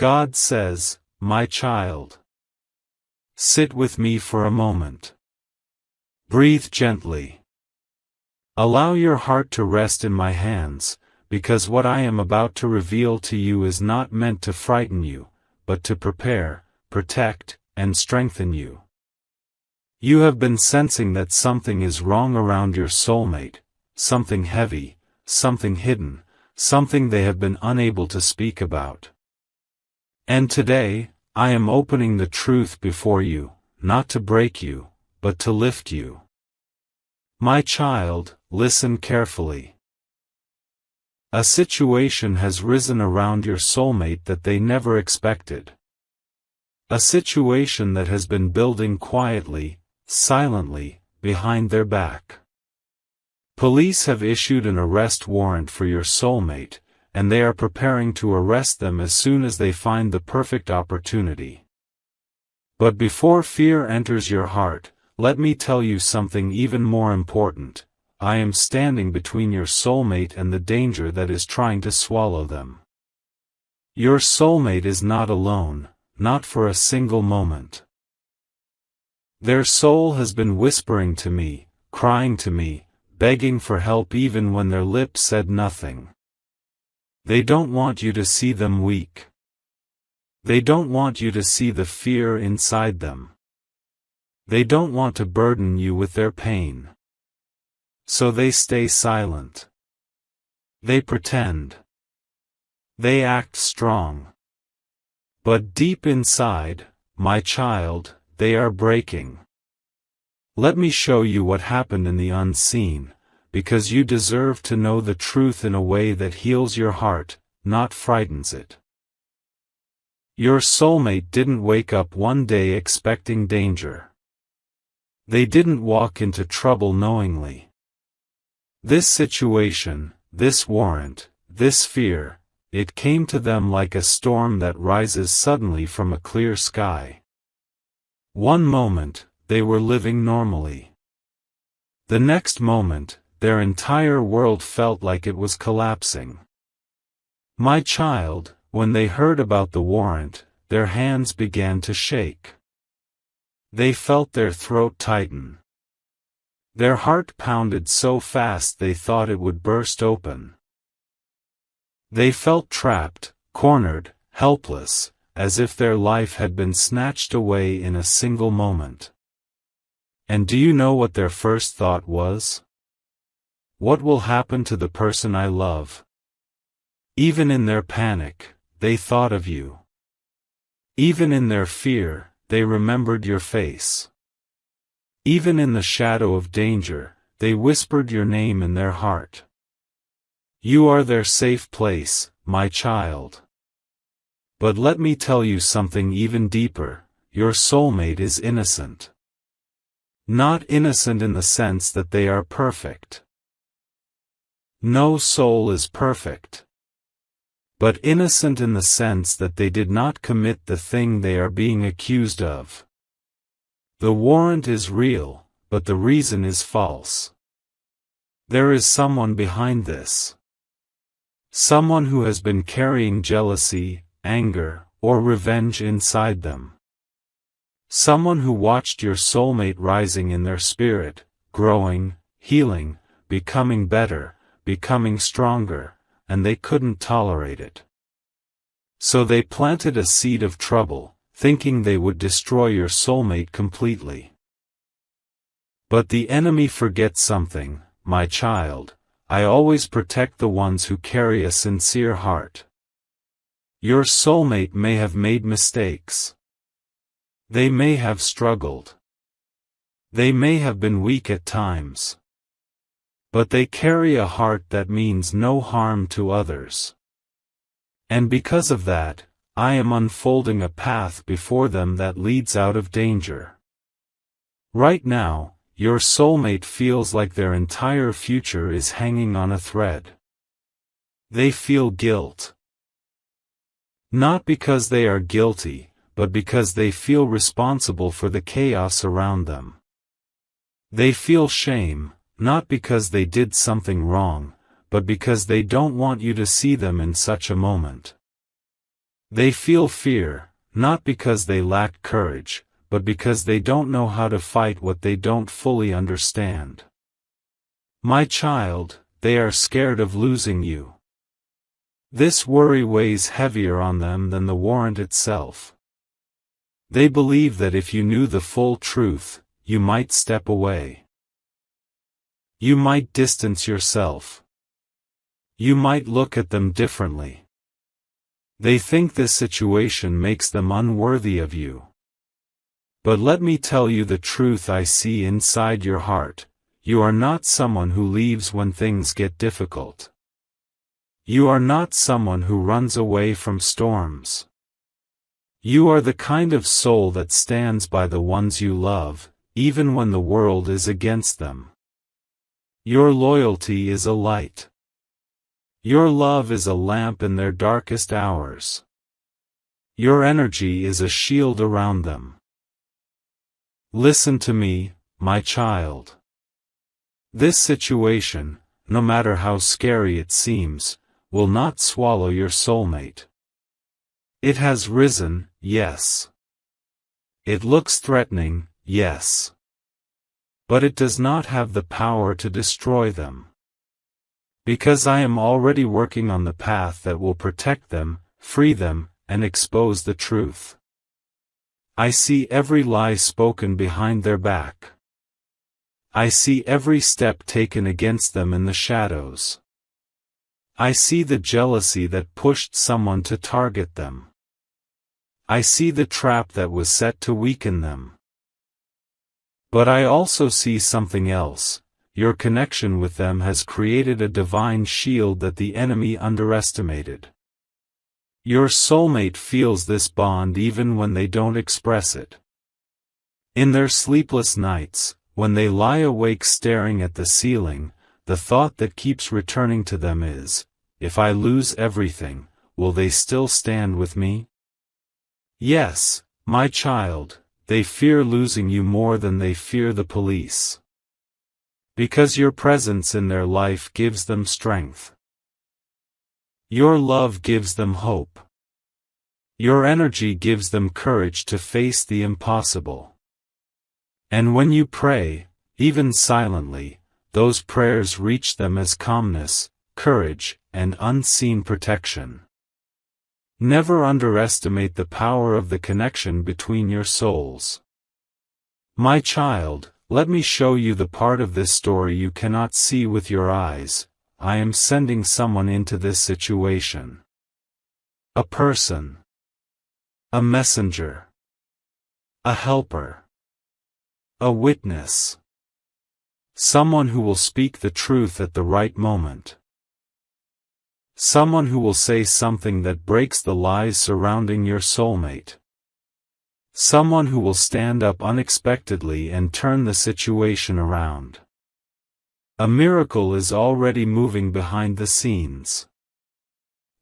God says, "My child, sit with me for a moment. Breathe gently. Allow your heart to rest in my hands, because what I am about to reveal to you is not meant to frighten you, but to prepare, protect, and strengthen you. You have been sensing that something is wrong around your soulmate, something heavy, something hidden, something they have been unable to speak about. And today, I am opening the truth before you, not to break you, but to lift you. My child, listen carefully. A situation has risen around your soulmate that they never expected. A situation that has been building quietly, silently, behind their back. Police have issued an arrest warrant for your soulmate, and they are preparing to arrest them as soon as they find the perfect opportunity. But before fear enters your heart, let me tell you something even more important. I am standing between your soulmate and the danger that is trying to swallow them. Your soulmate is not alone, not for a single moment. Their soul has been whispering to me, crying to me, begging for help even when their lips said nothing. They don't want you to see them weak. They don't want you to see the fear inside them. They don't want to burden you with their pain. So they stay silent. They pretend. They act strong. But deep inside, my child, they are breaking. Let me show you what happened in the unseen, because you deserve to know the truth in a way that heals your heart, not frightens it. Your soulmate didn't wake up one day expecting danger. They didn't walk into trouble knowingly. This situation, this warrant, this fear, it came to them like a storm that rises suddenly from a clear sky. One moment, they were living normally. The next moment, their entire world felt like it was collapsing. My child, when they heard about the warrant, their hands began to shake. They felt their throat tighten. Their heart pounded so fast they thought it would burst open. They felt trapped, cornered, helpless, as if their life had been snatched away in a single moment. And do you know what their first thought was? What will happen to the person I love? Even in their panic, they thought of you. Even in their fear, they remembered your face. Even in the shadow of danger, they whispered your name in their heart. You are their safe place, my child. But let me tell you something even deeper, your soulmate is innocent. Not innocent in the sense that they are perfect. No soul is perfect. But innocent in the sense that they did not commit the thing they are being accused of. The warrant is real, but the reason is false. There is someone behind this. Someone who has been carrying jealousy, anger, or revenge inside them. Someone who watched your soulmate rising in their spirit, growing, healing, becoming better, becoming stronger, and they couldn't tolerate it. So they planted a seed of trouble, thinking they would destroy your soulmate completely. But the enemy forgets something, my child. I always protect the ones who carry a sincere heart. Your soulmate may have made mistakes. They may have struggled. They may have been weak at times. But they carry a heart that means no harm to others. And because of that, I am unfolding a path before them that leads out of danger. Right now, your soulmate feels like their entire future is hanging on a thread. They feel guilt. Not because they are guilty, but because they feel responsible for the chaos around them. They feel shame, not because they did something wrong, but because they don't want you to see them in such a moment. They feel fear, not because they lack courage, but because they don't know how to fight what they don't fully understand. My child, they are scared of losing you. This worry weighs heavier on them than the warrant itself. They believe that if you knew the full truth, you might step away. You might distance yourself. You might look at them differently. They think this situation makes them unworthy of you. But let me tell you the truth I see inside your heart. You are not someone who leaves when things get difficult. You are not someone who runs away from storms. You are the kind of soul that stands by the ones you love, even when the world is against them. Your loyalty is a light. Your love is a lamp in their darkest hours. Your energy is a shield around them. Listen to me, my child. This situation, no matter how scary it seems, will not swallow your soulmate. It has risen, yes. It looks threatening, yes. But it does not have the power to destroy them. Because I am already working on the path that will protect them, free them, and expose the truth. I see every lie spoken behind their back. I see every step taken against them in the shadows. I see the jealousy that pushed someone to target them. I see the trap that was set to weaken them. But I also see something else. Your connection with them has created a divine shield that the enemy underestimated. Your soulmate feels this bond even when they don't express it. In their sleepless nights, when they lie awake staring at the ceiling, the thought that keeps returning to them is, if I lose everything, will they still stand with me? Yes, my child, they fear losing you more than they fear the police. Because your presence in their life gives them strength. Your love gives them hope. Your energy gives them courage to face the impossible. And when you pray, even silently, those prayers reach them as calmness, courage, and unseen protection. Never underestimate the power of the connection between your souls. My child, let me show you the part of this story you cannot see with your eyes. I am sending someone into this situation. A person. A messenger. A helper. A witness. Someone who will speak the truth at the right moment. Someone who will say something that breaks the lies surrounding your soulmate. Someone who will stand up unexpectedly and turn the situation around. A miracle is already moving behind the scenes.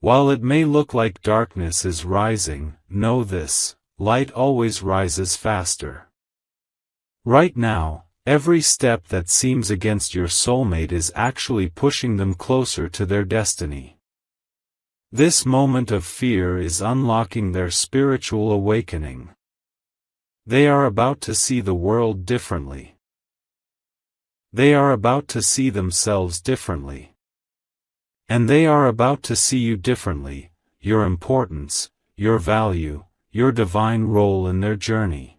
While it may look like darkness is rising, know this, light always rises faster. Right now, every step that seems against your soulmate is actually pushing them closer to their destiny. This moment of fear is unlocking their spiritual awakening. They are about to see the world differently. They are about to see themselves differently. And they are about to see you differently, your importance, your value, your divine role in their journey.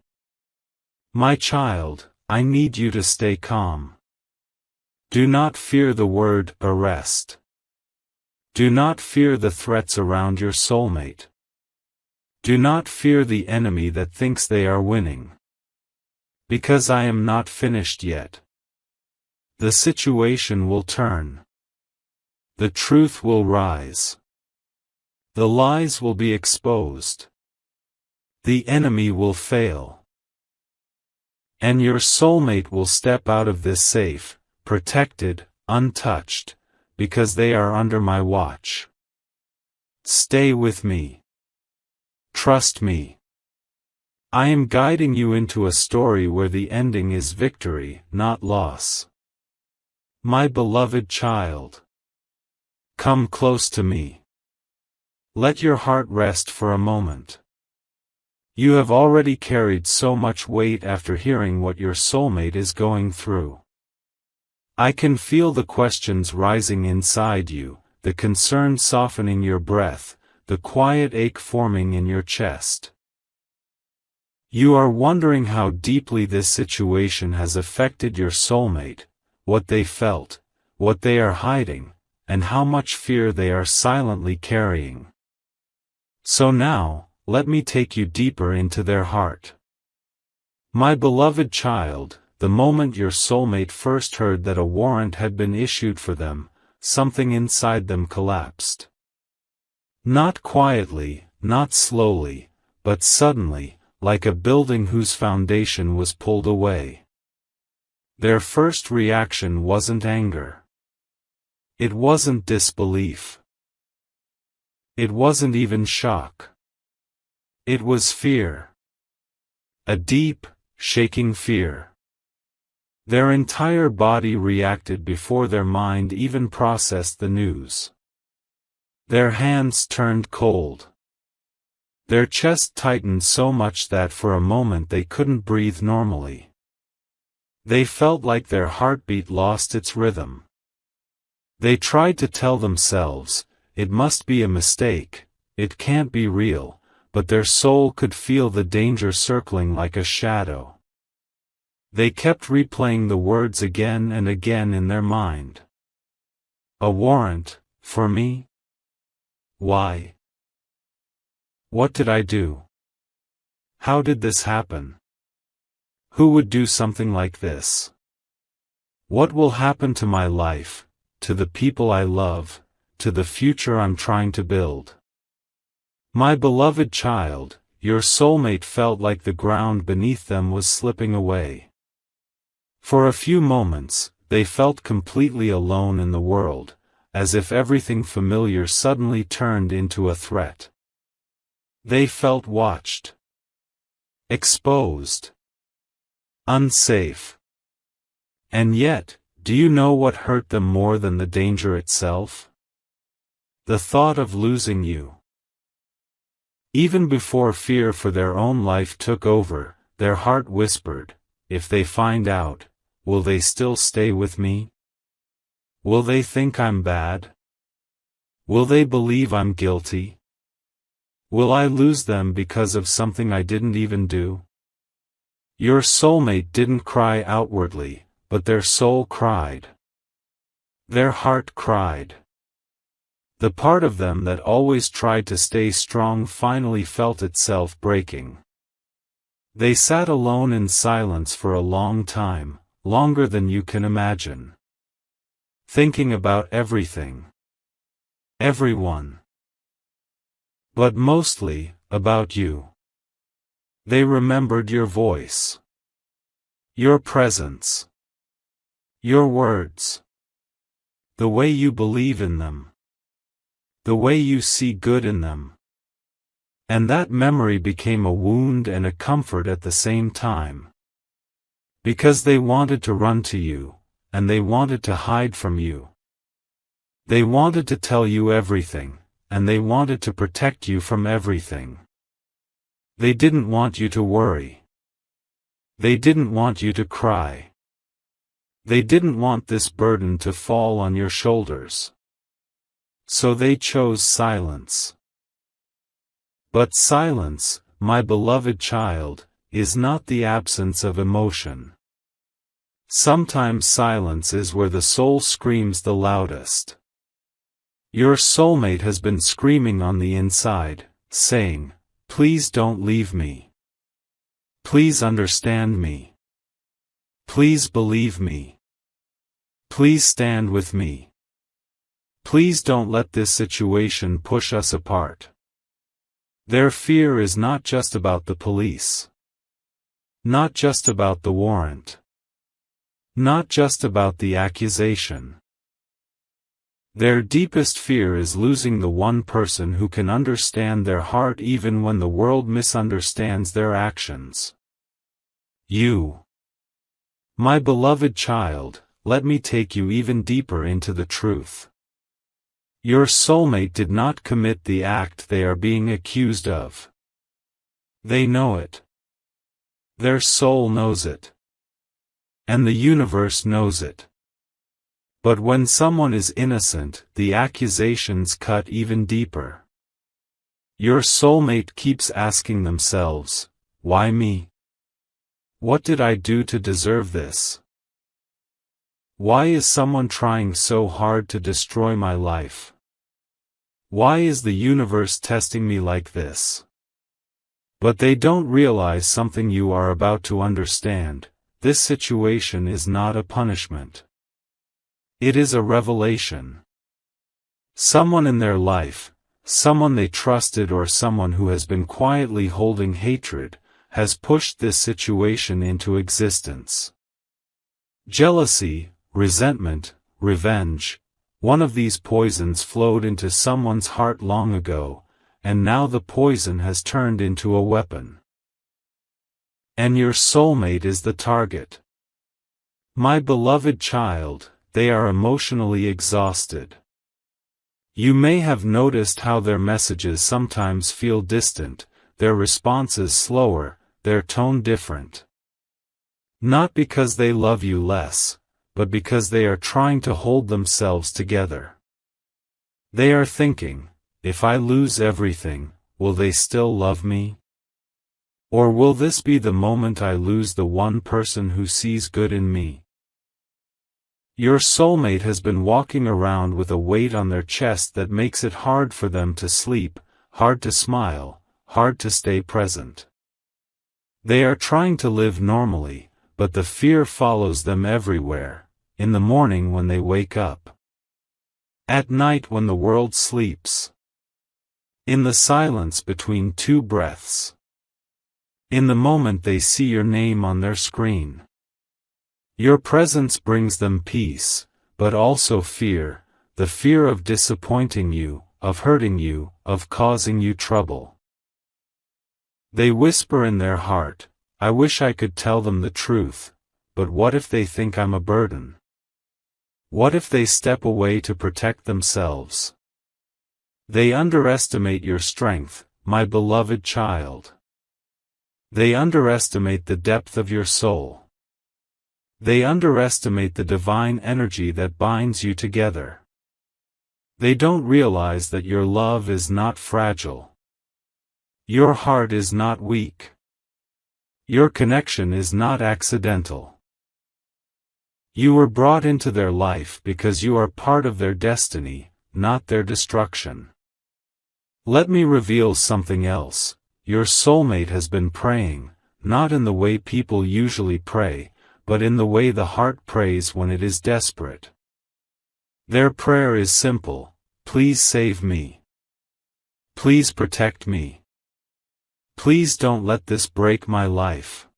My child, I need you to stay calm. Do not fear the word arrest. Do not fear the threats around your soulmate. Do not fear the enemy that thinks they are winning. Because I am not finished yet. The situation will turn. The truth will rise. The lies will be exposed. The enemy will fail. And your soulmate will step out of this safe, protected, untouched, because they are under my watch. Stay with me. Trust me. I am guiding you into a story where the ending is victory, not loss. My beloved child. Come close to me. Let your heart rest for a moment. You have already carried so much weight after hearing what your soulmate is going through. I can feel the questions rising inside you, the concern softening your breath, the quiet ache forming in your chest. You are wondering how deeply this situation has affected your soulmate, what they felt, what they are hiding, and how much fear they are silently carrying. So now, let me take you deeper into their heart. My beloved child, the moment your soulmate first heard that a warrant had been issued for them, something inside them collapsed. Not quietly, not slowly, but suddenly, like a building whose foundation was pulled away. Their first reaction wasn't anger. It wasn't disbelief. It wasn't even shock. It was fear. A deep, shaking fear. Their entire body reacted before their mind even processed the news. Their hands turned cold. Their chest tightened so much that for a moment they couldn't breathe normally. They felt like their heartbeat lost its rhythm. They tried to tell themselves, it must be a mistake, it can't be real, but their soul could feel the danger circling like a shadow. They kept replaying the words again and again in their mind. A warrant, for me? Why? What did I do? How did this happen? Who would do something like this? What will happen to my life, to the people I love, to the future I'm trying to build? My beloved child, your soulmate felt like the ground beneath them was slipping away. For a few moments, they felt completely alone in the world, as if everything familiar suddenly turned into a threat. They felt watched, exposed, unsafe. And yet, do you know what hurt them more than the danger itself? The thought of losing you. Even before fear for their own life took over, their heart whispered, if they find out, will they still stay with me? Will they think I'm bad? Will they believe I'm guilty? Will I lose them because of something I didn't even do? Your soulmate didn't cry outwardly, but their soul cried. Their heart cried. The part of them that always tried to stay strong finally felt itself breaking. They sat alone in silence for a long time, longer than you can imagine. Thinking about everything. Everyone. But mostly, about you. They remembered your voice. Your presence. Your words. The way you believe in them. The way you see good in them. And that memory became a wound and a comfort at the same time. Because they wanted to run to you, and they wanted to hide from you. They wanted to tell you everything, and they wanted to protect you from everything. They didn't want you to worry. They didn't want you to cry. They didn't want this burden to fall on your shoulders. So they chose silence. But silence, my beloved child, is not the absence of emotion. Sometimes silence is where the soul screams the loudest. Your soulmate has been screaming on the inside, saying, please don't leave me. Please understand me. Please believe me. Please stand with me. Please don't let this situation push us apart. Their fear is not just about the police. Not just about the warrant. Not just about the accusation. Their deepest fear is losing the one person who can understand their heart even when the world misunderstands their actions. You. My beloved child, let me take you even deeper into the truth. Your soulmate did not commit the act they are being accused of. They know it. Their soul knows it. And the universe knows it. But when someone is innocent, the accusations cut even deeper. Your soulmate keeps asking themselves, why me? What did I do to deserve this? Why is someone trying so hard to destroy my life? Why is the universe testing me like this? But they don't realize something you are about to understand. This situation is not a punishment. It is a revelation. Someone in their life, someone they trusted or someone who has been quietly holding hatred, has pushed this situation into existence. Jealousy, resentment, revenge, one of these poisons flowed into someone's heart long ago, and now the poison has turned into a weapon. And your soulmate is the target. My beloved child, they are emotionally exhausted. You may have noticed how their messages sometimes feel distant, their responses slower, their tone different. Not because they love you less, but because they are trying to hold themselves together. They are thinking, if I lose everything, will they still love me? Or will this be the moment I lose the one person who sees good in me? Your soulmate has been walking around with a weight on their chest that makes it hard for them to sleep, hard to smile, hard to stay present. They are trying to live normally, but the fear follows them everywhere, in the morning when they wake up, at night when the world sleeps, in the silence between two breaths, in the moment they see your name on their screen. Your presence brings them peace, but also fear, the fear of disappointing you, of hurting you, of causing you trouble. They whisper in their heart, I wish I could tell them the truth, but what if they think I'm a burden? What if they step away to protect themselves? They underestimate your strength, my beloved child. They underestimate the depth of your soul. They underestimate the divine energy that binds you together. They don't realize that your love is not fragile. Your heart is not weak. Your connection is not accidental. You were brought into their life because you are part of their destiny, not their destruction. Let me reveal something else. Your soulmate has been praying, not in the way people usually pray, but in the way the heart prays when it is desperate. Their prayer is simple, please save me. Please protect me. Please don't let this break my life.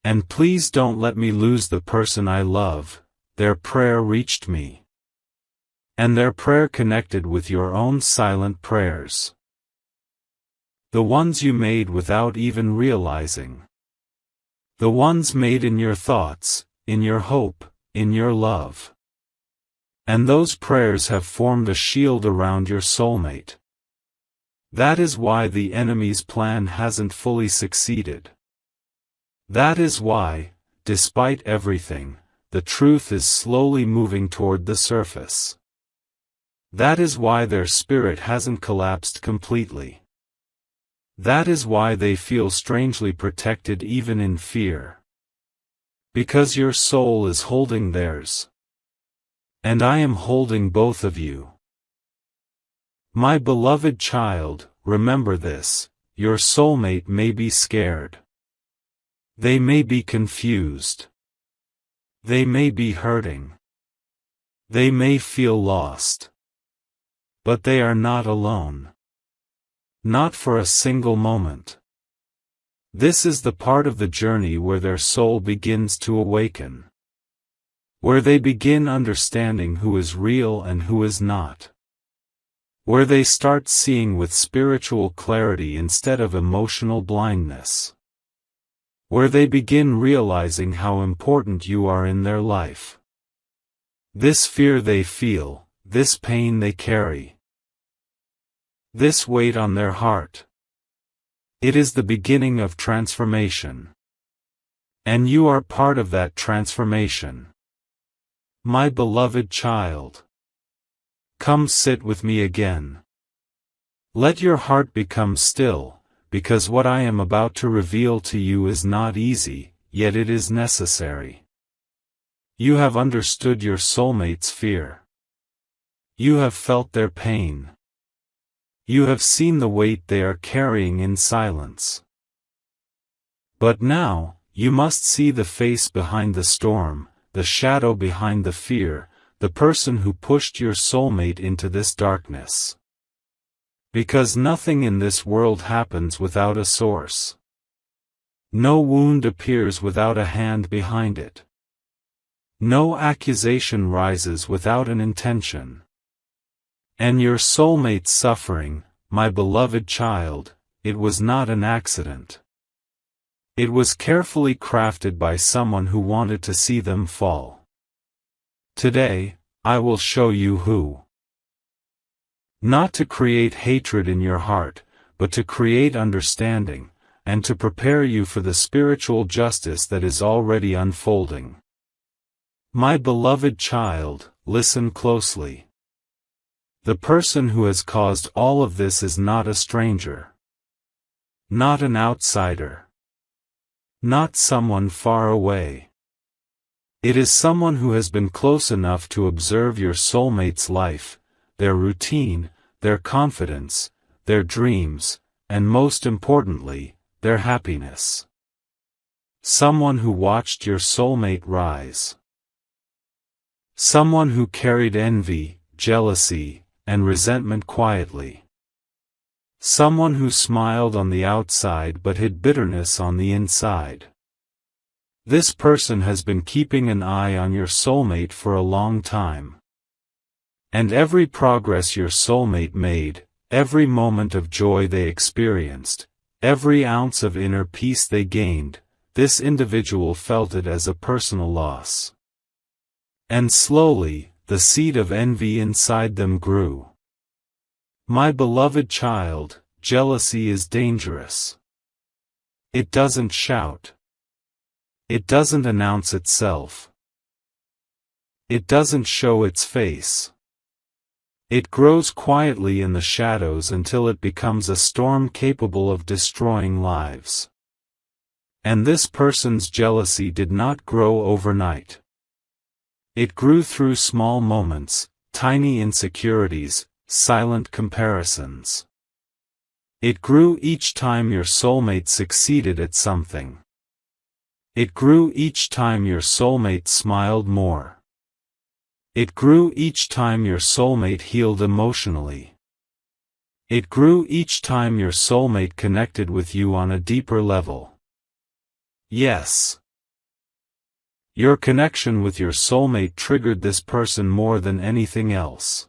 And please don't let me lose the person I love. Their prayer reached me. And their prayer connected with your own silent prayers. The ones you made without even realizing. The ones made in your thoughts, in your hope, in your love. And those prayers have formed a shield around your soulmate. That is why the enemy's plan hasn't fully succeeded. That is why, despite everything, the truth is slowly moving toward the surface. That is why their spirit hasn't collapsed completely. That is why they feel strangely protected even in fear. Because your soul is holding theirs. And I am holding both of you. My beloved child, remember this, your soulmate may be scared. They may be confused. They may be hurting. They may feel lost. But they are not alone. Not for a single moment. This is the part of the journey where their soul begins to awaken. Where they begin understanding who is real and who is not. Where they start seeing with spiritual clarity instead of emotional blindness. Where they begin realizing how important you are in their life. This fear they feel, this pain they carry, this weight on their heart. It is the beginning of transformation. And you are part of that transformation. My beloved child, come sit with me again. Let your heart become still, because what I am about to reveal to you is not easy, yet it is necessary. You have understood your soulmate's fear. You have felt their pain. You have seen the weight they are carrying in silence. But now, you must see the face behind the storm, the shadow behind the fear, the person who pushed your soulmate into this darkness. Because nothing in this world happens without a source. No wound appears without a hand behind it. No accusation rises without an intention. And your soulmate's suffering, my beloved child, it was not an accident. It was carefully crafted by someone who wanted to see them fall. Today, I will show you who. Not to create hatred in your heart, but to create understanding, and to prepare you for the spiritual justice that is already unfolding. My beloved child, listen closely. The person who has caused all of this is not a stranger. Not an outsider. Not someone far away. It is someone who has been close enough to observe your soulmate's life, their routine, their confidence, their dreams, and most importantly, their happiness. Someone who watched your soulmate rise. Someone who carried envy, jealousy, and resentment quietly. Someone who smiled on the outside but hid bitterness on the inside. This person has been keeping an eye on your soulmate for a long time. And every progress your soulmate made, every moment of joy they experienced, every ounce of inner peace they gained, this individual felt it as a personal loss. And slowly, the seed of envy inside them grew. My beloved child, jealousy is dangerous. It doesn't shout. It doesn't announce itself. It doesn't show its face. It grows quietly in the shadows until it becomes a storm capable of destroying lives. And this person's jealousy did not grow overnight. It grew through small moments, tiny insecurities, silent comparisons. It grew each time your soulmate succeeded at something. It grew each time your soulmate smiled more. It grew each time your soulmate healed emotionally. It grew each time your soulmate connected with you on a deeper level. Yes. Your connection with your soulmate triggered this person more than anything else.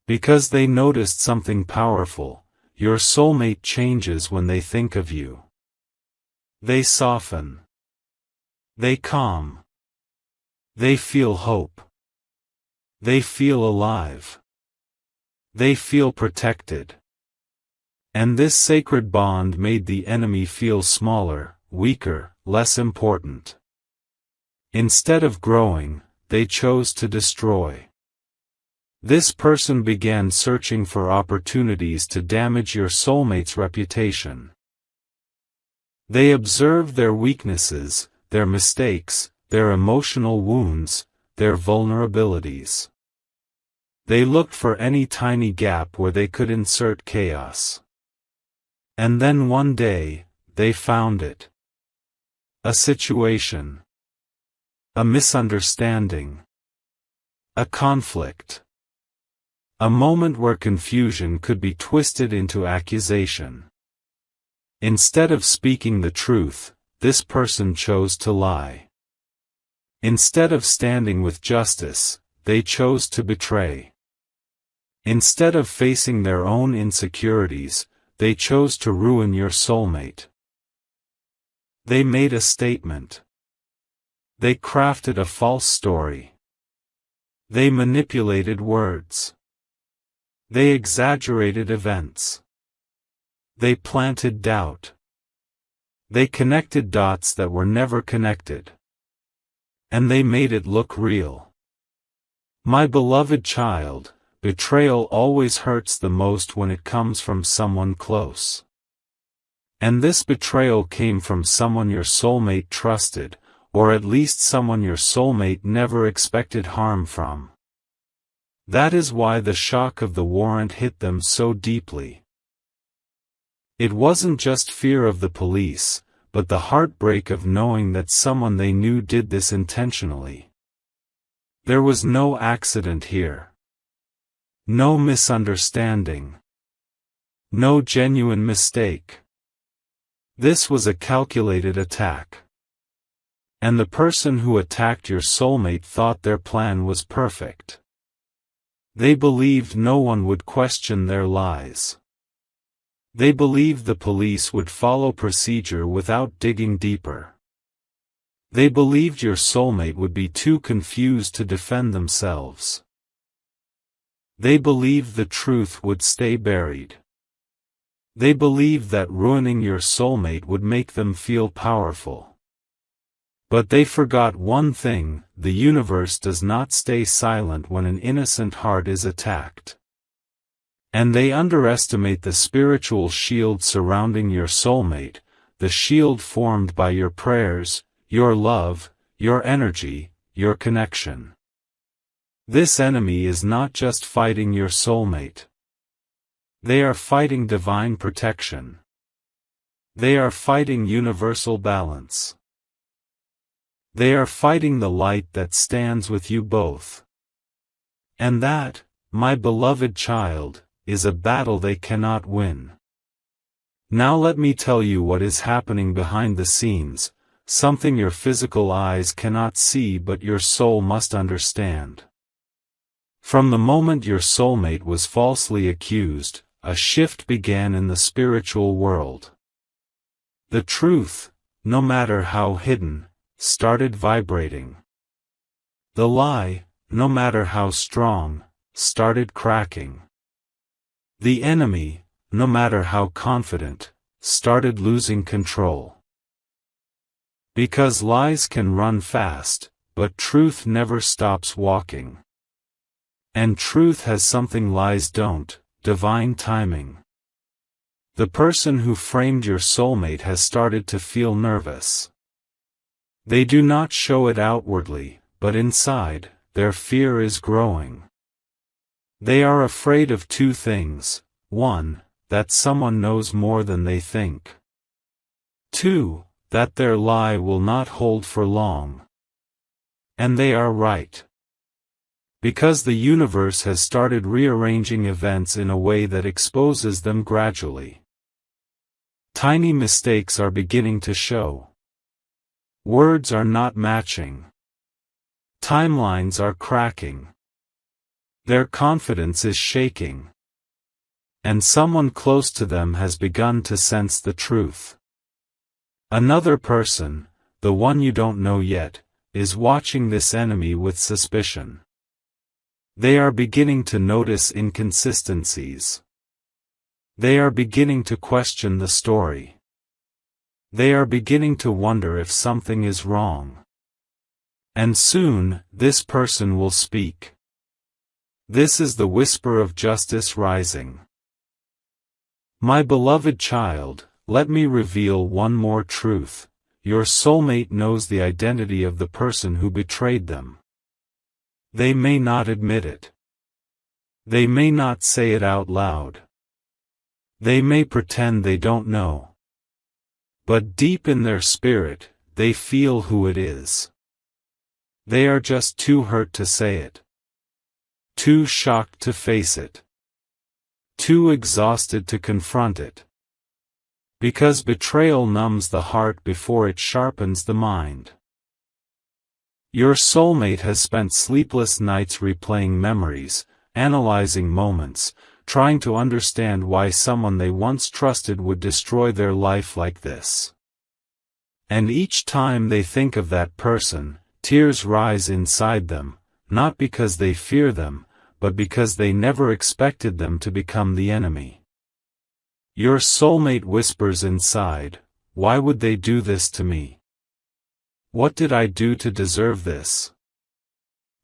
Because they noticed something powerful, your soulmate changes when they think of you. They soften. They calm. They feel hope. They feel alive. They feel protected. And this sacred bond made the enemy feel smaller, weaker, less important. Instead of growing, they chose to destroy. This person began searching for opportunities to damage your soulmate's reputation. They observed their weaknesses, their mistakes, their emotional wounds, their vulnerabilities. They looked for any tiny gap where they could insert chaos. And then one day, they found it. A situation. A misunderstanding. A conflict. A moment where confusion could be twisted into accusation. Instead of speaking the truth, this person chose to lie. Instead of standing with justice, they chose to betray. Instead of facing their own insecurities, they chose to ruin your soulmate. They made a statement. They crafted a false story. They manipulated words. They exaggerated events. They planted doubt. They connected dots that were never connected. And they made it look real. My beloved child, betrayal always hurts the most when it comes from someone close. And this betrayal came from someone your soulmate trusted, or at least someone your soulmate never expected harm from. That is why the shock of the warrant hit them so deeply. It wasn't just fear of the police, but the heartbreak of knowing that someone they knew did this intentionally. There was no accident here. No misunderstanding. No genuine mistake. This was a calculated attack. And the person who attacked your soulmate thought their plan was perfect. They believed no one would question their lies. They believed the police would follow procedure without digging deeper. They believed your soulmate would be too confused to defend themselves. They believed the truth would stay buried. They believed that ruining your soulmate would make them feel powerful. But they forgot one thing: the universe does not stay silent when an innocent heart is attacked. And they underestimate the spiritual shield surrounding your soulmate, the shield formed by your prayers, your love, your energy, your connection. This enemy is not just fighting your soulmate. They are fighting divine protection. They are fighting universal balance. They are fighting the light that stands with you both. And that, my beloved child, is a battle they cannot win. Now let me tell you what is happening behind the scenes, something your physical eyes cannot see but your soul must understand. From the moment your soulmate was falsely accused, a shift began in the spiritual world. The truth, no matter how hidden, started vibrating. The lie, no matter how strong, started cracking. The enemy, no matter how confident, started losing control. Because lies can run fast, but truth never stops walking. And truth has something lies don't: divine timing. The person who framed your soulmate has started to feel nervous. They do not show it outwardly, but inside, their fear is growing. They are afraid of two things: 1, that someone knows more than they think. 2, that their lie will not hold for long. And they are right. Because the universe has started rearranging events in a way that exposes them gradually. Tiny mistakes are beginning to show. Words are not matching. Timelines are cracking. Their confidence is shaking. And someone close to them has begun to sense the truth. Another person, the one you don't know yet, is watching this enemy with suspicion. They are beginning to notice inconsistencies. They are beginning to question the story. They are beginning to wonder if something is wrong. And soon, this person will speak. This is the whisper of justice rising. My beloved child, let me reveal one more truth: your soulmate knows the identity of the person who betrayed them. They may not admit it. They may not say it out loud. They may pretend they don't know. But deep in their spirit, they feel who it is. They are just too hurt to say it. Too shocked to face it. Too exhausted to confront it. Because betrayal numbs the heart before it sharpens the mind. Your soulmate has spent sleepless nights replaying memories, analyzing moments, trying to understand why someone they once trusted would destroy their life like this. And each time they think of that person, tears rise inside them, not because they fear them, but because they never expected them to become the enemy. Your soulmate whispers inside, "Why would they do this to me? What did I do to deserve this?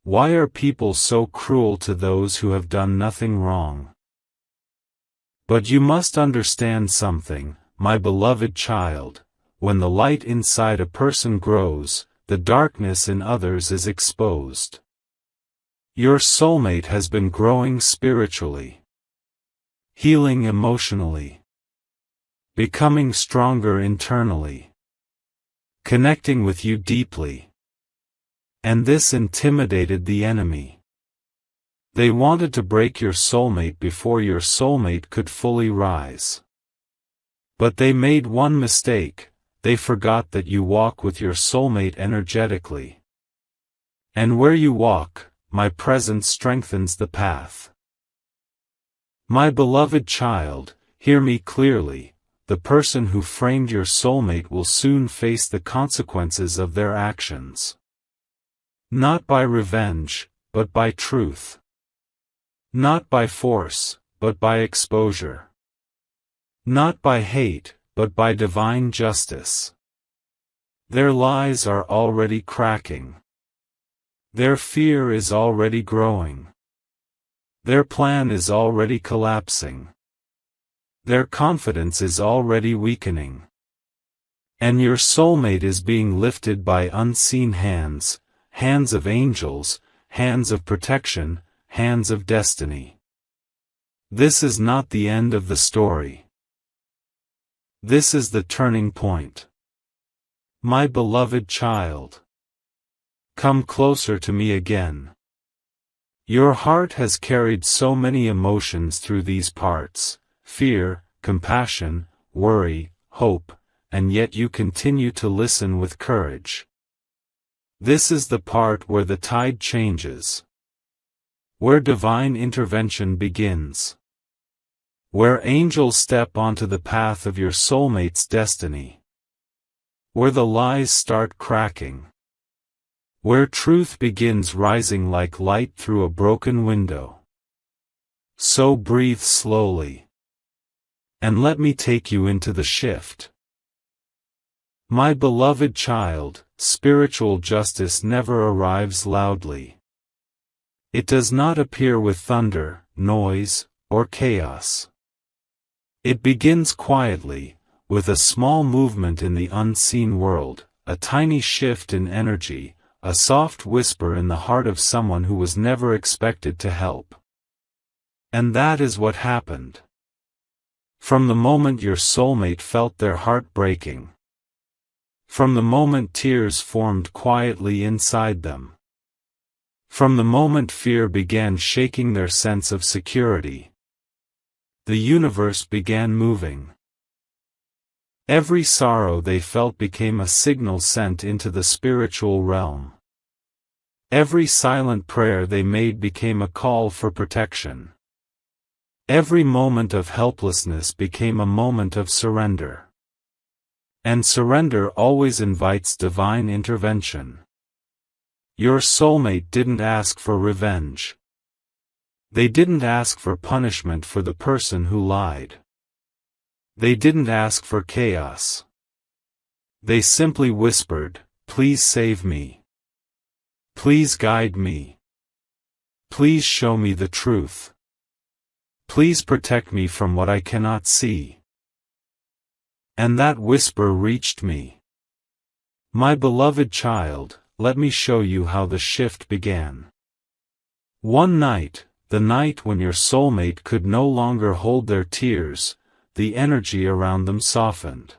Why are people so cruel to those who have done nothing wrong?" But you must understand something, my beloved child. When the light inside a person grows, the darkness in others is exposed. Your soulmate has been growing spiritually, healing emotionally, becoming stronger internally, connecting with you deeply. And this intimidated the enemy. They wanted to break your soulmate before your soulmate could fully rise. But they made one mistake: they forgot that you walk with your soulmate energetically. And where you walk, my presence strengthens the path. My beloved child, hear me clearly: the person who framed your soulmate will soon face the consequences of their actions. Not by revenge, but by truth. Not by force, but by exposure. Not by hate, but by divine justice. Their lies are already cracking. Their fear is already growing. Their plan is already collapsing. Their confidence is already weakening. And your soulmate is being lifted by unseen hands, hands of angels, hands of protection, hands of destiny. This is not the end of the story. This is the turning point. My beloved child, come closer to me again. Your heart has carried so many emotions through these parts: fear, compassion, worry, hope, and yet you continue to listen with courage. This is the part where the tide changes, where divine intervention begins, where angels step onto the path of your soulmate's destiny, where the lies start cracking, where truth begins rising like light through a broken window. So breathe slowly, and let me take you into the shift. My beloved child, spiritual justice never arrives loudly. It does not appear with thunder, noise, or chaos. It begins quietly, with a small movement in the unseen world, a tiny shift in energy, a soft whisper in the heart of someone who was never expected to help. And that is what happened. From the moment your soulmate felt their heart breaking, from the moment tears formed quietly inside them, from the moment fear began shaking their sense of security, the universe began moving. Every sorrow they felt became a signal sent into the spiritual realm. Every silent prayer they made became a call for protection. Every moment of helplessness became a moment of surrender. And surrender always invites divine intervention. Your soulmate didn't ask for revenge. They didn't ask for punishment for the person who lied. They didn't ask for chaos. They simply whispered, "Please save me. Please guide me. Please show me the truth. Please protect me from what I cannot see." And that whisper reached me. My beloved child, let me show you how the shift began. One night, the night when your soulmate could no longer hold their tears, the energy around them softened.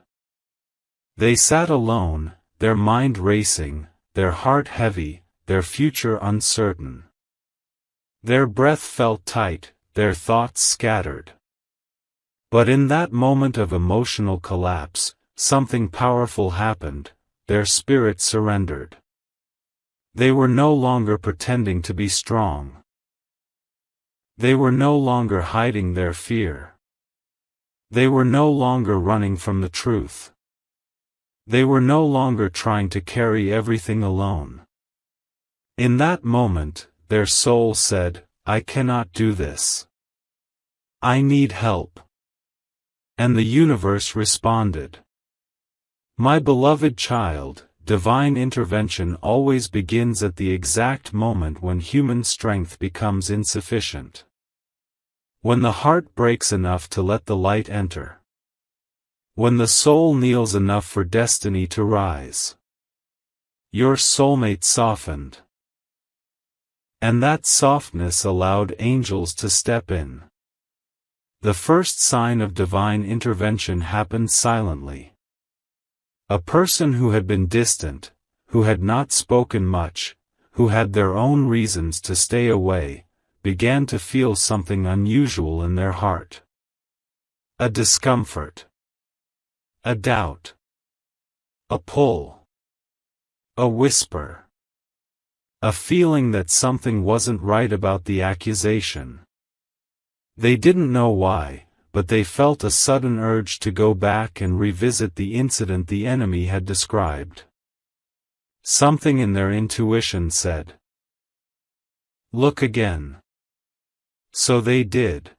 They sat alone, their mind racing, their heart heavy, their future uncertain. Their breath felt tight, their thoughts scattered. But in that moment of emotional collapse, something powerful happened: their spirit surrendered. They were no longer pretending to be strong. They were no longer hiding their fear. They were no longer running from the truth. They were no longer trying to carry everything alone. In that moment, their soul said, "I cannot do this. I need help." And the universe responded, "My beloved child, divine intervention always begins at the exact moment when human strength becomes insufficient. When the heart breaks enough to let the light enter. When the soul kneels enough for destiny to rise." Your soulmate softened. And that softness allowed angels to step in. The first sign of divine intervention happened silently. A person who had been distant, who had not spoken much, who had their own reasons to stay away, began to feel something unusual in their heart. A discomfort. A doubt. A pull. A whisper. A feeling that something wasn't right about the accusation. They didn't know why, but they felt a sudden urge to go back and revisit the incident the enemy had described. Something in their intuition said, "Look again." So they did.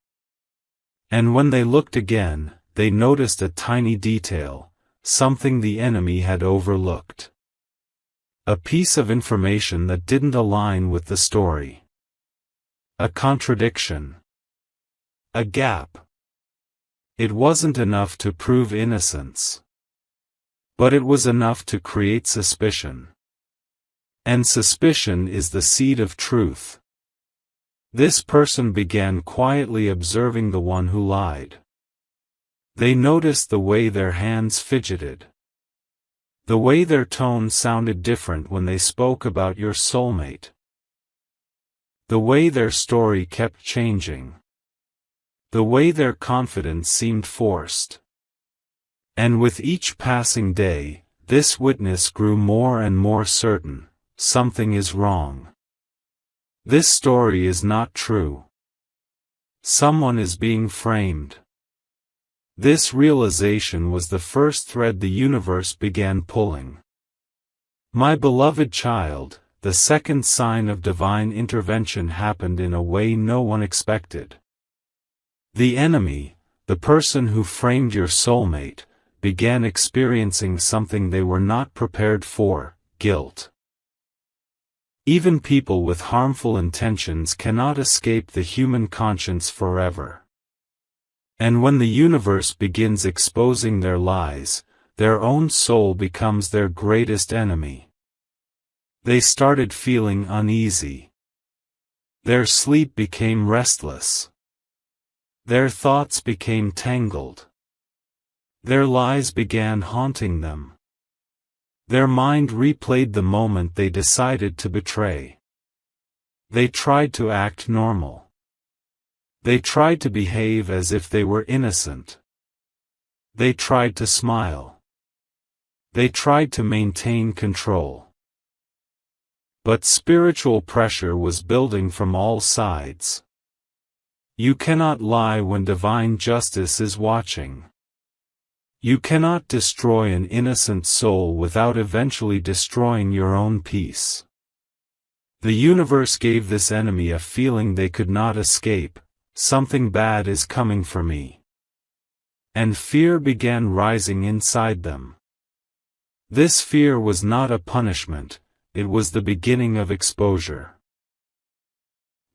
And when they looked again, they noticed a tiny detail, something the enemy had overlooked. A piece of information that didn't align with the story. A contradiction. A gap. It wasn't enough to prove innocence. But it was enough to create suspicion. And suspicion is the seed of truth. This person began quietly observing the one who lied. They noticed the way their hands fidgeted. The way their tone sounded different when they spoke about your soulmate. The way their story kept changing. The way their confidence seemed forced. And with each passing day, this witness grew more and more certain, something is wrong. This story is not true. Someone is being framed. This realization was the first thread the universe began pulling. My beloved child, the second sign of divine intervention happened in a way no one expected. The enemy, the person who framed your soulmate, began experiencing something they were not prepared for: guilt. Even people with harmful intentions cannot escape the human conscience forever. And when the universe begins exposing their lies, their own soul becomes their greatest enemy. They started feeling uneasy. Their sleep became restless. Their thoughts became tangled. Their lies began haunting them. Their mind replayed the moment they decided to betray. They tried to act normal. They tried to behave as if they were innocent. They tried to smile. They tried to maintain control. But spiritual pressure was building from all sides. You cannot lie when divine justice is watching. You cannot destroy an innocent soul without eventually destroying your own peace. The universe gave this enemy a feeling they could not escape: something bad is coming for me. And fear began rising inside them. This fear was not a punishment, it was the beginning of exposure.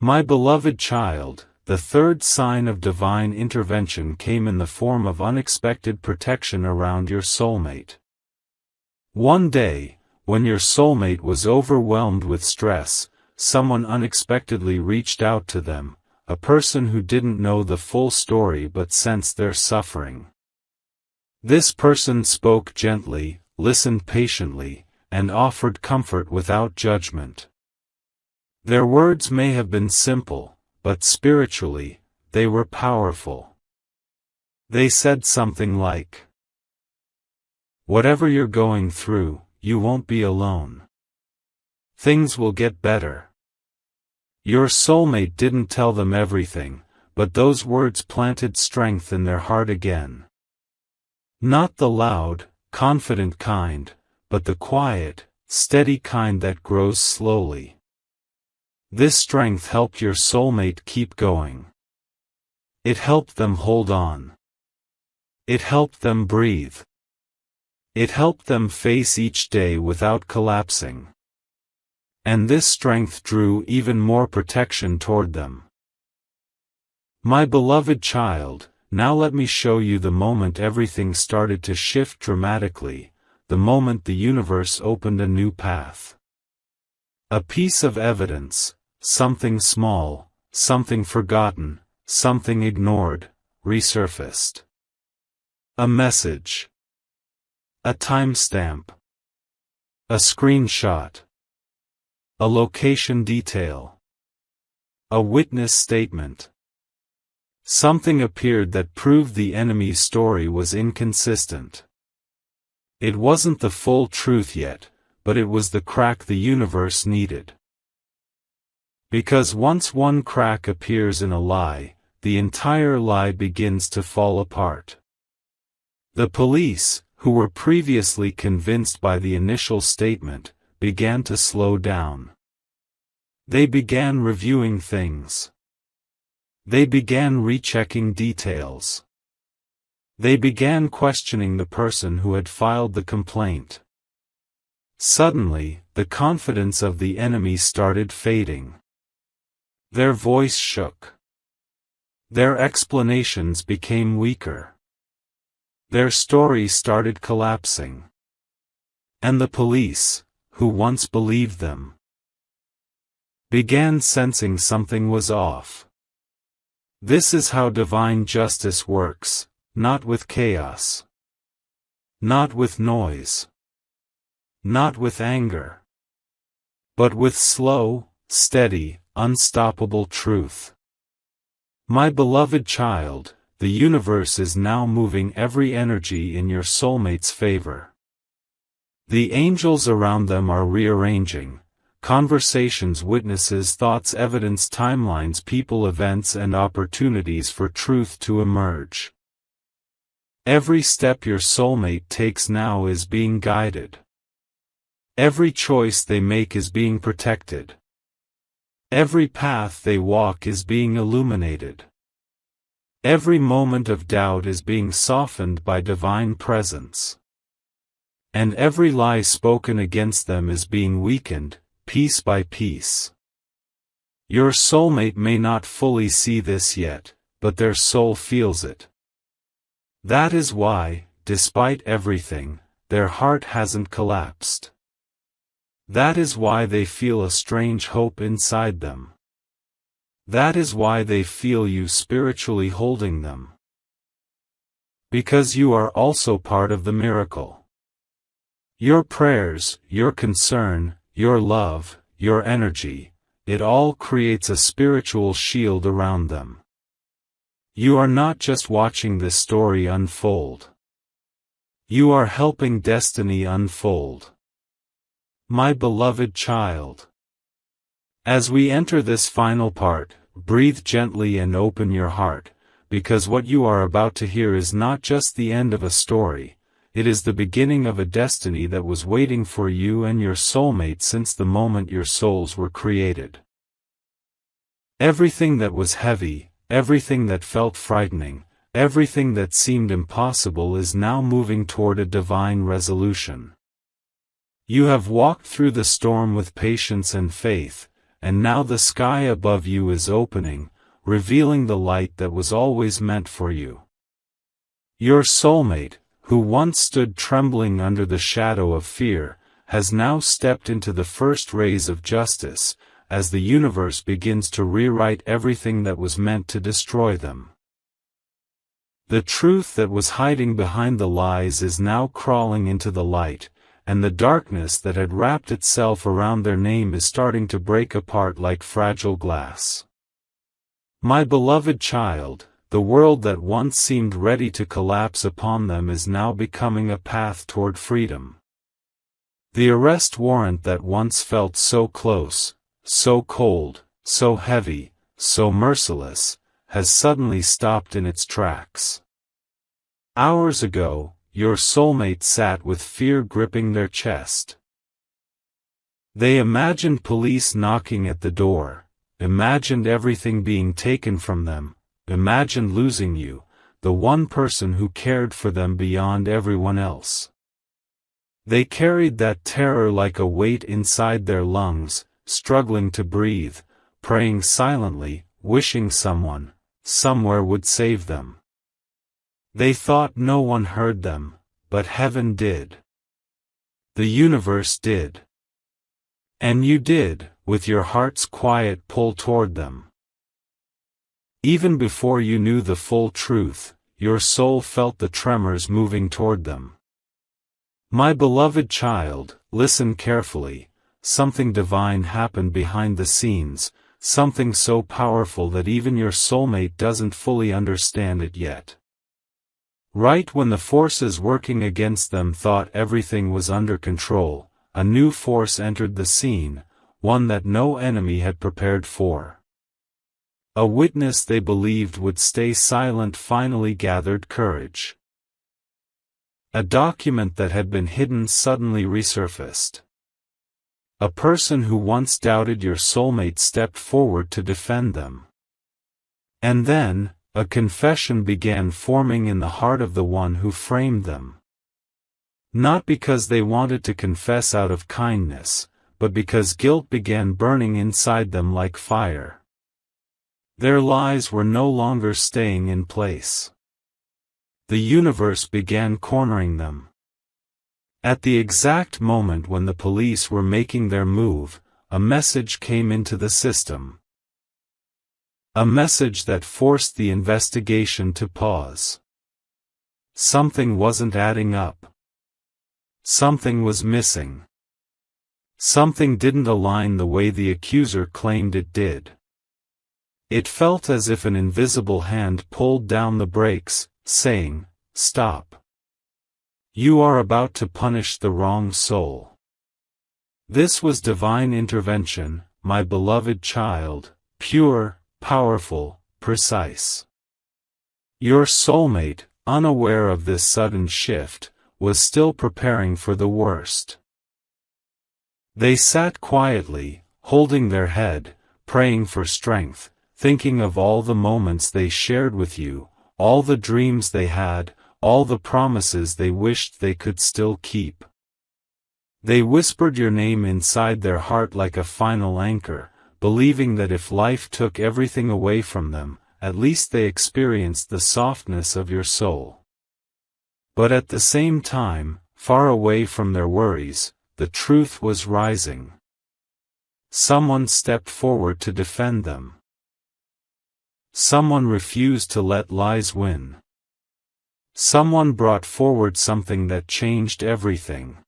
My beloved child, the third sign of divine intervention came in the form of unexpected protection around your soulmate. One day, when your soulmate was overwhelmed with stress, someone unexpectedly reached out to them, a person who didn't know the full story but sensed their suffering. This person spoke gently, listened patiently, and offered comfort without judgment. Their words may have been simple, but spiritually, they were powerful. They said something like, "Whatever you're going through, you won't be alone. Things will get better." Your soulmate didn't tell them everything, but those words planted strength in their heart again. Not the loud, confident kind, but the quiet, steady kind that grows slowly. This strength helped your soulmate keep going. It helped them hold on. It helped them breathe. It helped them face each day without collapsing. And this strength drew even more protection toward them. My beloved child, now let me show you the moment everything started to shift dramatically, the moment the universe opened a new path. A piece of evidence, something small, something forgotten, something ignored, resurfaced. A message. A timestamp. A screenshot. A location detail. A witness statement. Something appeared that proved the enemy's story was inconsistent. It wasn't the full truth yet, but it was the crack the universe needed. Because once one crack appears in a lie, the entire lie begins to fall apart. The police, who were previously convinced by the initial statement, began to slow down. They began reviewing things. They began rechecking details. They began questioning the person who had filed the complaint. Suddenly, the confidence of the enemy started fading. Their voice shook. Their explanations became weaker. Their story started collapsing. And the police, who once believed them, began sensing something was off. This is how divine justice works, not with chaos. Not with noise. Not with anger. But with slow, steady, unstoppable truth. My beloved child, the universe is now moving every energy in your soulmate's favor. The angels around them are rearranging. Conversations, witnesses, thoughts, evidence, timelines, people, events, and opportunities for truth to emerge. Every step your soulmate takes now is being guided. Every choice they make is being protected. Every path they walk is being illuminated. Every moment of doubt is being softened by divine presence. And every lie spoken against them is being weakened, piece by piece. Your soulmate may not fully see this yet, but their soul feels it. That is why, despite everything, their heart hasn't collapsed. That is why they feel a strange hope inside them. That is why they feel you spiritually holding them. Because you are also part of the miracle. Your prayers, your concern, your love, your energy, it all creates a spiritual shield around them. You are not just watching this story unfold. You are helping destiny unfold. My beloved child. As we enter this final part, breathe gently and open your heart, because what you are about to hear is not just the end of a story. It is the beginning of a destiny that was waiting for you and your soulmate since the moment your souls were created. Everything that was heavy, everything that felt frightening, everything that seemed impossible is now moving toward a divine resolution. You have walked through the storm with patience and faith, and now the sky above you is opening, revealing the light that was always meant for you. Your soulmate, who once stood trembling under the shadow of fear, has now stepped into the first rays of justice, as the universe begins to rewrite everything that was meant to destroy them. The truth that was hiding behind the lies is now crawling into the light, and the darkness that had wrapped itself around their name is starting to break apart like fragile glass. My beloved child, the world that once seemed ready to collapse upon them is now becoming a path toward freedom. The arrest warrant that once felt so close, so cold, so heavy, so merciless, has suddenly stopped in its tracks. Hours ago, your soulmate sat with fear gripping their chest. They imagined police knocking at the door, imagined everything being taken from them, imagined losing you, the one person who cared for them beyond everyone else. They carried that terror like a weight inside their lungs, struggling to breathe, praying silently, wishing someone, somewhere would save them. They thought no one heard them, but heaven did. The universe did. And you did, with your heart's quiet pull toward them. Even before you knew the full truth, your soul felt the tremors moving toward them. My beloved child, listen carefully. Something divine happened behind the scenes, something so powerful that even your soulmate doesn't fully understand it yet. Right when the forces working against them thought everything was under control, a new force entered the scene, one that no enemy had prepared for. A witness they believed would stay silent finally gathered courage. A document that had been hidden suddenly resurfaced. A person who once doubted your soulmate stepped forward to defend them. And then, a confession began forming in the heart of the one who framed them. Not because they wanted to confess out of kindness, but because guilt began burning inside them like fire. Their lies were no longer staying in place. The universe began cornering them. At the exact moment when the police were making their move, a message came into the system. A message that forced the investigation to pause. Something wasn't adding up. Something was missing. Something didn't align the way the accuser claimed it did. It felt as if an invisible hand pulled down the brakes, saying, "Stop. You are about to punish the wrong soul." This was divine intervention, my beloved child, pure, powerful, precise. Your soulmate, unaware of this sudden shift, was still preparing for the worst. They sat quietly, holding their head, praying for strength, thinking of all the moments they shared with you, all the dreams they had, all the promises they wished they could still keep. They whispered your name inside their heart like a final anchor, believing that if life took everything away from them, at least they experienced the softness of your soul. But at the same time, far away from their worries, the truth was rising. Someone stepped forward to defend them. Someone refused to let lies win. Someone brought forward something that changed everything.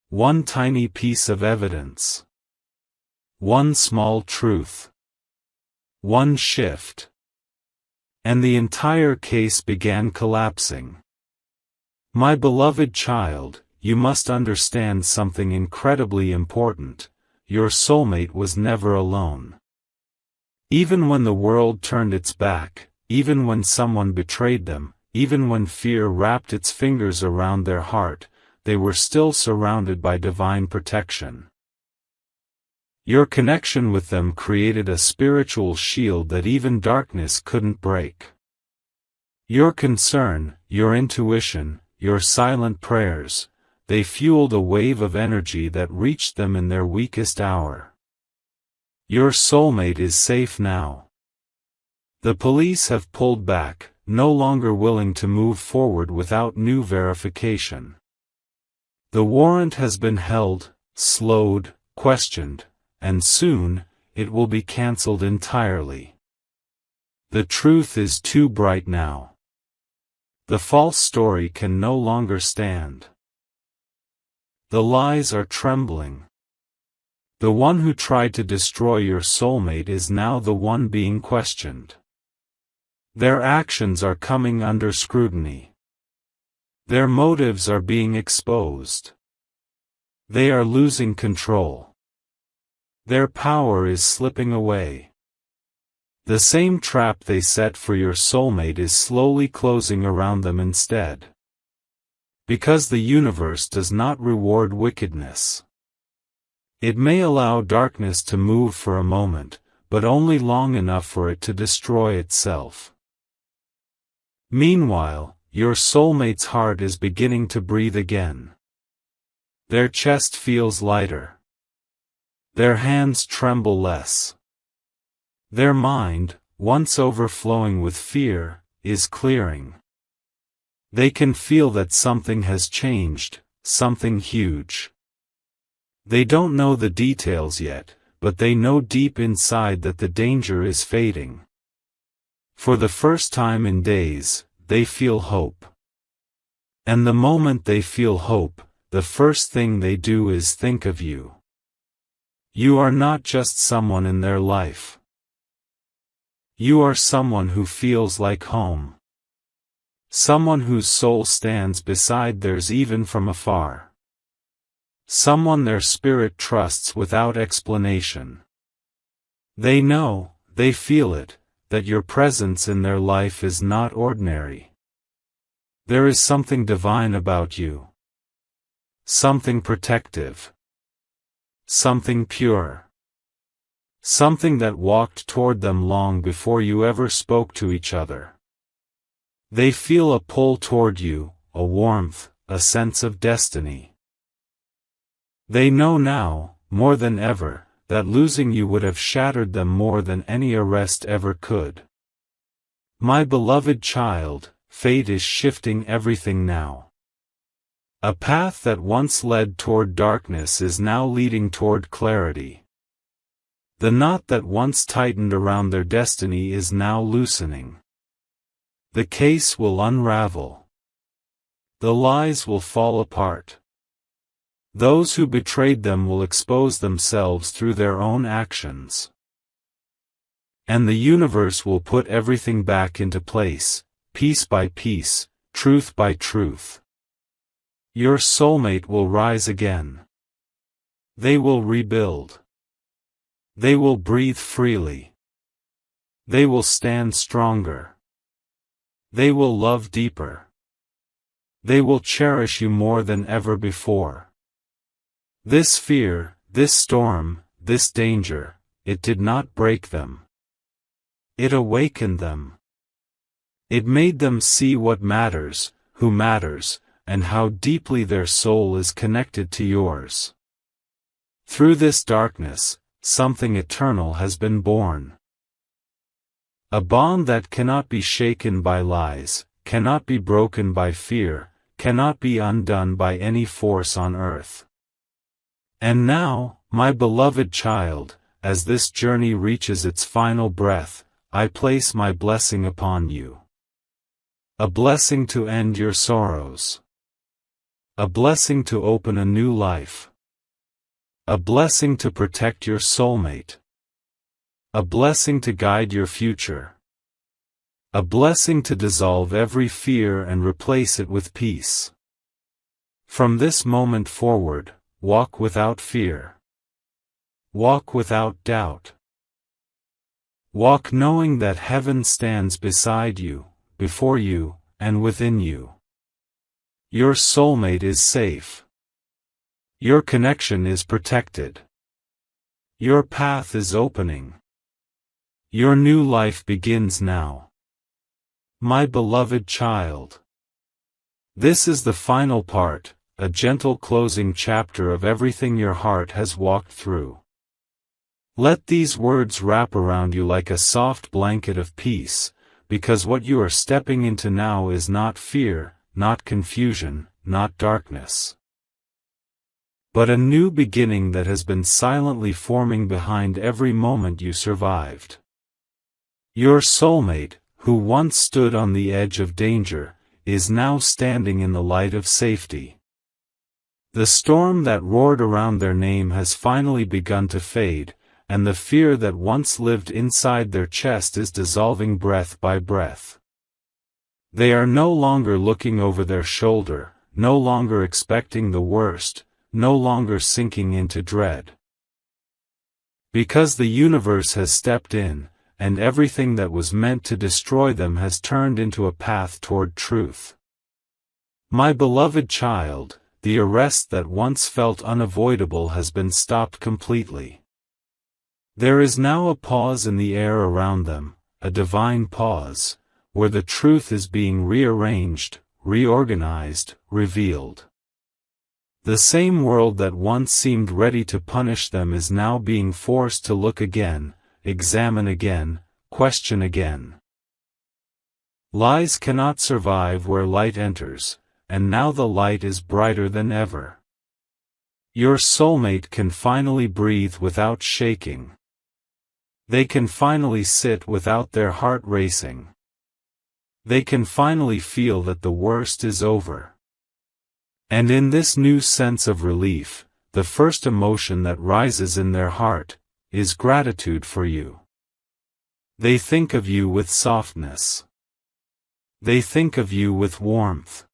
One tiny piece of evidence. One small truth. One shift. And the entire case began collapsing. My beloved child, you must understand something incredibly important. Your soulmate was never alone. Even when the world turned its back, even when someone betrayed them, even when fear wrapped its fingers around their heart, they were still surrounded by divine protection. Your connection with them created a spiritual shield that even darkness couldn't break. Your concern, your intuition, your silent prayers, they fueled a wave of energy that reached them in their weakest hour. Your soulmate is safe now. The police have pulled back, no longer willing to move forward without new verification. The warrant has been held, slowed, questioned, and soon, it will be cancelled entirely. The truth is too bright now. The false story can no longer stand. The lies are trembling. The one who tried to destroy your soulmate is now the one being questioned. Their actions are coming under scrutiny. Their motives are being exposed. They are losing control. Their power is slipping away. The same trap they set for your soulmate is slowly closing around them instead. Because the universe does not reward wickedness. It may allow darkness to move for a moment, but only long enough for it to destroy itself. Meanwhile, your soulmate's heart is beginning to breathe again. Their chest feels lighter. Their hands tremble less. Their mind, once overflowing with fear, is clearing. They can feel that something has changed, something huge. They don't know the details yet, but they know deep inside that the danger is fading. For the first time in days, they feel hope. And the moment they feel hope, the first thing they do is think of you. You are not just someone in their life. You are someone who feels like home. Someone whose soul stands beside theirs even from afar. Someone their spirit trusts without explanation. They know, they feel it, that your presence in their life is not ordinary. There is something divine about you. Something protective. Something pure. Something that walked toward them long before you ever spoke to each other. They feel a pull toward you, a warmth, a sense of destiny. They know now, more than ever, that losing you would have shattered them more than any arrest ever could. My beloved child, fate is shifting everything now. A path that once led toward darkness is now leading toward clarity. The knot that once tightened around their destiny is now loosening. The case will unravel. The lies will fall apart. Those who betrayed them will expose themselves through their own actions. And the universe will put everything back into place, piece by piece, truth by truth. Your soulmate will rise again. They will rebuild. They will breathe freely. They will stand stronger. They will love deeper. They will cherish you more than ever before. This fear, this storm, this danger, it did not break them. It awakened them. It made them see what matters, who matters, and how deeply their soul is connected to yours. Through this darkness, something eternal has been born. A bond that cannot be shaken by lies, cannot be broken by fear, cannot be undone by any force on earth. And now, my beloved child, as this journey reaches its final breath, I place my blessing upon you. A blessing to end your sorrows. A blessing to open a new life. A blessing to protect your soulmate. A blessing to guide your future. A blessing to dissolve every fear and replace it with peace. From this moment forward, walk without fear. Walk without doubt. Walk knowing that heaven stands beside you, before you, and within you. Your soulmate is safe. Your connection is protected. Your path is opening. Your new life begins now. My beloved child. This is the final part, a gentle closing chapter of everything your heart has walked through. Let these words wrap around you like a soft blanket of peace, because what you are stepping into now is not fear, not confusion, not darkness, but a new beginning that has been silently forming behind every moment you survived. Your soulmate, who once stood on the edge of danger, is now standing in the light of safety. The storm that roared around their name has finally begun to fade, and the fear that once lived inside their chest is dissolving breath by breath. They are no longer looking over their shoulder, no longer expecting the worst, no longer sinking into dread. Because the universe has stepped in, and everything that was meant to destroy them has turned into a path toward truth. My beloved child, the arrest that once felt unavoidable has been stopped completely. There is now a pause in the air around them, a divine pause, where the truth is being rearranged, reorganized, revealed. The same world that once seemed ready to punish them is now being forced to look again, examine again, question again. Lies cannot survive where light enters, and now the light is brighter than ever. Your soulmate can finally breathe without shaking. They can finally sit without their heart racing. They can finally feel that the worst is over. And in this new sense of relief, the first emotion that rises in their heart is gratitude for you. They think of you with softness. They think of you with warmth.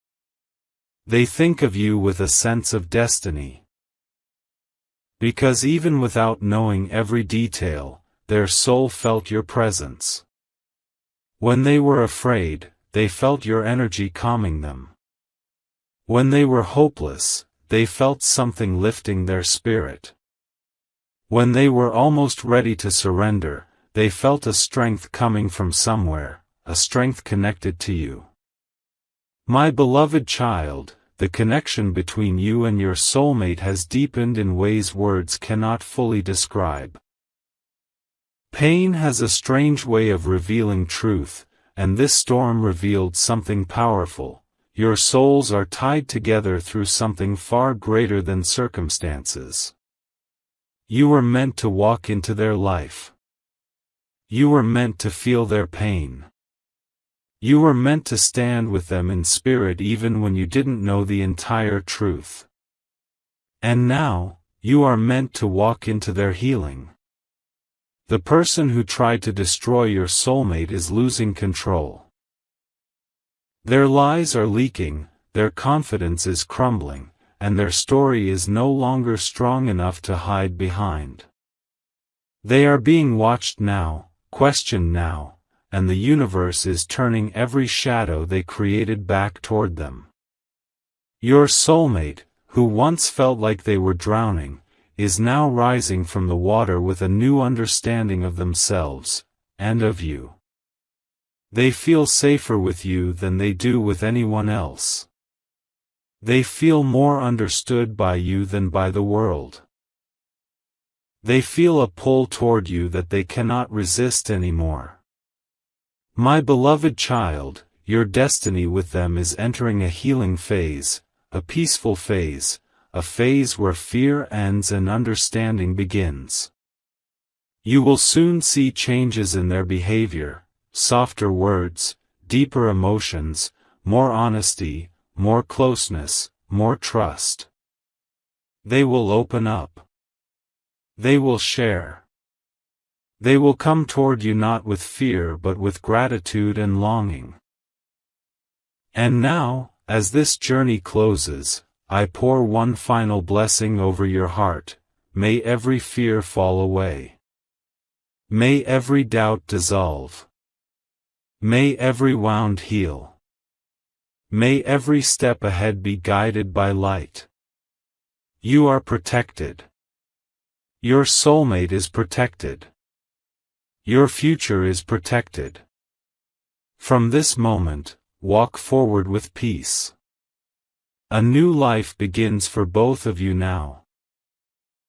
They think of you with a sense of destiny. Because even without knowing every detail, their soul felt your presence. When they were afraid, they felt your energy calming them. When they were hopeless, they felt something lifting their spirit. When they were almost ready to surrender, they felt a strength coming from somewhere, a strength connected to you. My beloved child, the connection between you and your soulmate has deepened in ways words cannot fully describe. Pain has a strange way of revealing truth, and this storm revealed something powerful. Your souls are tied together through something far greater than circumstances. You were meant to walk into their life. You were meant to feel their pain. You were meant to stand with them in spirit even when you didn't know the entire truth. And now, you are meant to walk into their healing. The person who tried to destroy your soulmate is losing control. Their lies are leaking, their confidence is crumbling, and their story is no longer strong enough to hide behind. They are being watched now, questioned now, and the universe is turning every shadow they created back toward them. Your soulmate, who once felt like they were drowning, is now rising from the water with a new understanding of themselves, and of you. They feel safer with you than they do with anyone else. They feel more understood by you than by the world. They feel a pull toward you that they cannot resist anymore. My beloved child, your destiny with them is entering a healing phase, a peaceful phase, a phase where fear ends and understanding begins. You will soon see changes in their behavior, softer words, deeper emotions, more honesty, more closeness, more trust. They will open up. They will share. They will come toward you not with fear but with gratitude and longing. And now, as this journey closes, I pour one final blessing over your heart. May every fear fall away. May every doubt dissolve. May every wound heal. May every step ahead be guided by light. You are protected. Your soulmate is protected. Your future is protected. From this moment, walk forward with peace. A new life begins for both of you now.